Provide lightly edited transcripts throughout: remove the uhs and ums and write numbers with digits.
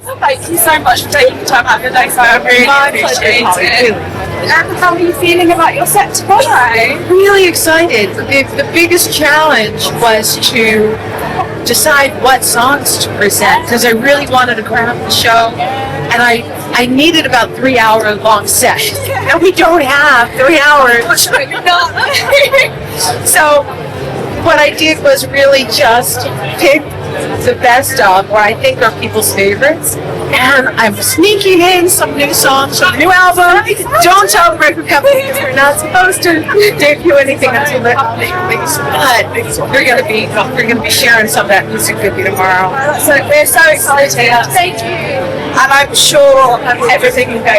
Thank you so much for taking the time out of your day, so I really appreciate it. And how are you feeling about your set tomorrow? Really excited. The biggest challenge was to decide what songs to present because I really wanted to craft the show, and I needed about 3 hour long set, and we don't have 3 hours. So what I did was really just pick the best of what I think are people's favorites, and I'm sneaking in some new songs from the new album. Don't tell the record company because we're not supposed to debut anything until the release, but we're gonna be sharing some of that music with you tomorrow. So we're so excited. Thank you. And I'm sure everything will go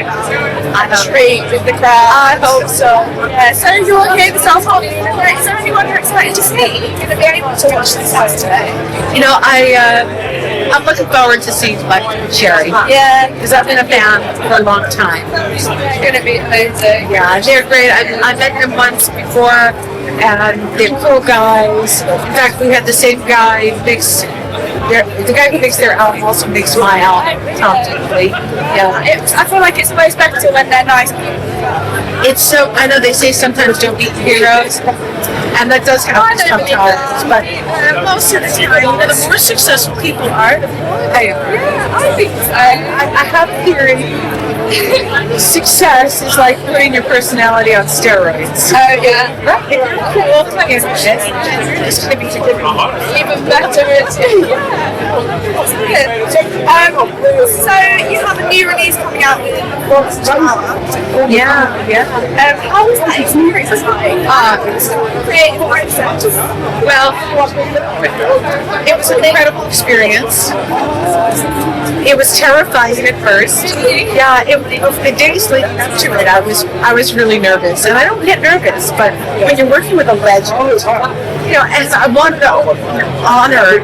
I'm intrigued with the crowd. I hope so. Yeah, so you're here this afternoon. Is there anyone you're excited to see? You're going to be able to watch this Saturday? You know, I'm looking forward to seeing Sherry. Yeah. Because I've been a fan for a long time. It's going to be amazing. Yeah, they're great. I met them once before, and they're cool guys. In fact, we had the same guy mix. The guy who makes their album also makes my album, Tom Tingley. Yeah. I feel like it's always better when they're nice people. It's so, I know they say sometimes don't beat heroes, and that does happen sometimes, but most of the time, the more successful people are, the more they are. Yeah, I think so. I have a theory. Success is like putting your personality on steroids. Oh, yeah. If you're cool, it's going to be Even better. So you have a new release coming out with Yeah. how was that experience like? Creating more interest? Well, it was an incredible experience. It was terrifying at first. Yeah, the days leading up to it, I was really nervous, and I don't get nervous, but when you're working with a legend, and I wanted to honor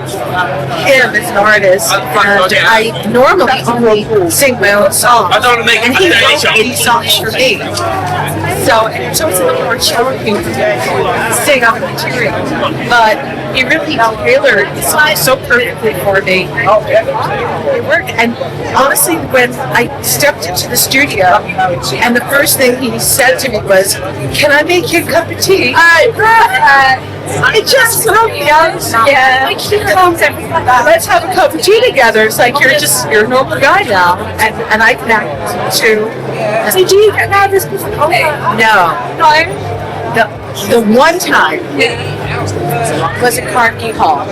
him as an artist, and I normally only sing my own songs, and he wrote 80 songs for me. So it's a little more challenging to sing on the material, but he really tailored the song so perfectly for me. It worked, and honestly, when I stepped into the studio, and the first thing he said to me was, "Can I make you a cup of tea?" It just broke me out. Yeah. Like, let's have a cup of tea together. It's like you're a normal guy now, and I connect to. So do you get nervous before? No. The one time was at Carnegie Hall,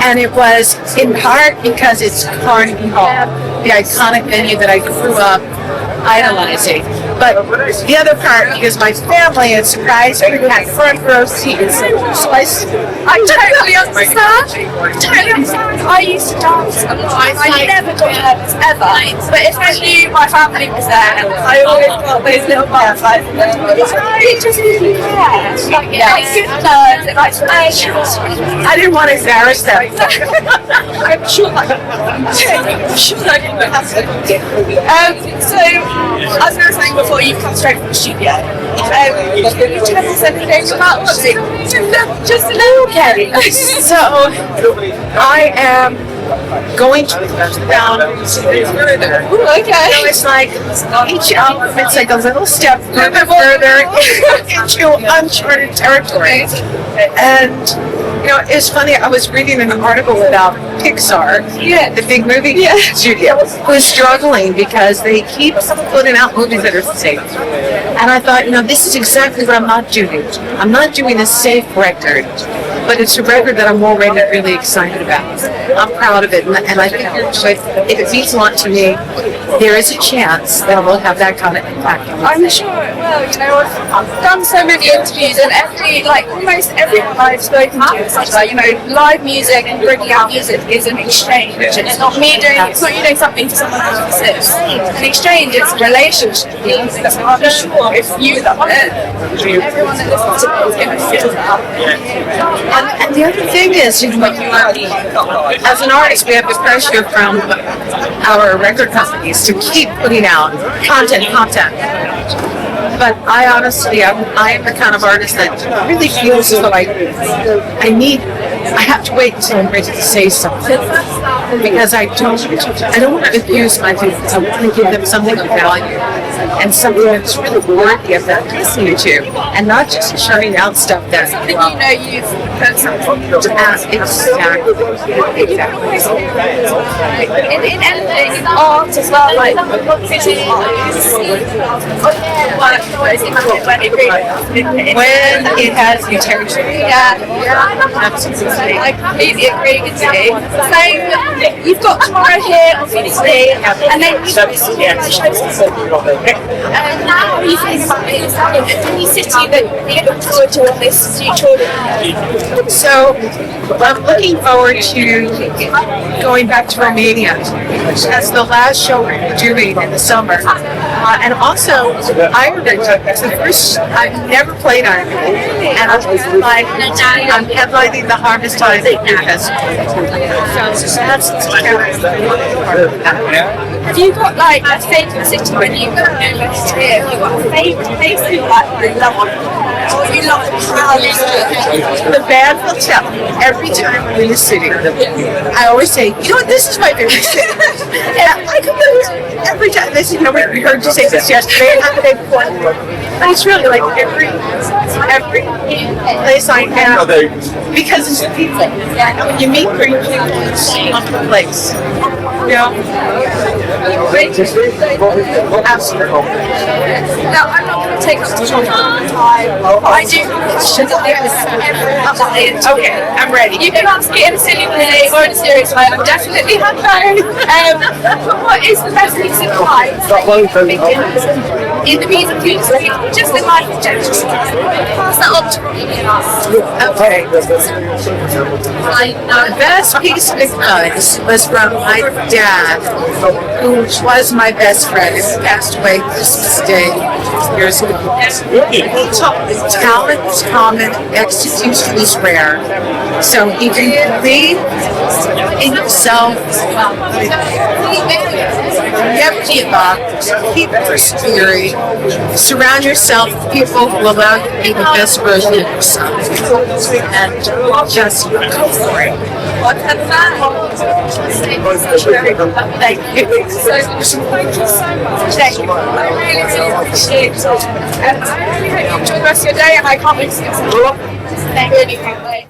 and it was in part because it's Carnegie Hall, the iconic venue that I grew up idolizing. But the other part, because my family had surprised me, had front row seats. So I totally understand. I used to dance a lot. I never got nervous ever. But if I knew my family was there, I always got those little butterflies. It just didn't care. It's good nerves. I didn't want to embarrass them. I'm sure I didn't have to. So, as we were saying before, you've come straight from the studio. Can you tell us anything about what's just a little bit? So, I am going to down further. Okay. So it's like each album, it's like a little step further into uncharted territory. And it's funny. I was reading an article about Pixar, the big movie studio, who's struggling because they keep putting out movies that are safe. And I thought, this is exactly what I'm not doing. I'm not doing a safe record, but it's a record that I'm already really excited about. I'm proud of it, and I think if it means a lot to me, there is a chance that it will have that kind of impact on me. I'm sure it will. I've done so many interviews, and almost everyone I've spoken to is like, live music and bringing out music is an exchange. It's not me doing. It's not you doing something to someone else. It's an exchange. It's a relationship. So I'm sure if you love it, everyone that listens to it is going to feel that. And the other thing is, as an artist, we have the pressure from our record companies to keep putting out content. But I honestly, I am the kind of artist that really feels like I have to wait until I'm ready to say something because I don't want to abuse my fans. I want to give them something of value and something that's really worthy of them listening to, and not just churning out stuff that you've heard something. Exactly. In anything, in art as well, like visual When it has integrity. Absolutely. I completely agree with you. So you've got tomorrow here, obviously, and then you've got shows. How are you feeling about it? Any city that you look forward to on this future? So I'm looking forward to going back to Romania. That's the last show we're doing in the summer. And also Ireland. It's the first I've never played Ireland. And I'm headlining the Harvest Time Festival. So that's have you got like a favourite city when you go here? Have you got a favourite place you like love? Or you love the crowd? The band will tell me every time we're in the city. I always say, you know what, this is my favorite city. And I come there every time. They say, we heard you say this yesterday and the day before. But it's really like every place I have, because it's the people. And when you meet great people, it's a place. You know? Absolutely. Now, I'm not going to take up too much time, but I do have questions that there is every Okay, I'm ready. You can ask it in a silly way or in a serious way. I definitely have both. What is the best piece of advice in the music industry, just in life in general? Pass that on to me. Okay. The best piece of advice was from my dad, who was my best friend and passed away Christmas Day years ago. He taught me talent is common, execution is rare. So if you believe in yourself, never give up, keep persevering, surround yourself with people who allow you to be the best version of yourself, and just go for it. Thank you. Thank you so much. Thank you. I really appreciate it. And I really hope you enjoy the rest of your day, and I can't wait to see you. Thank you.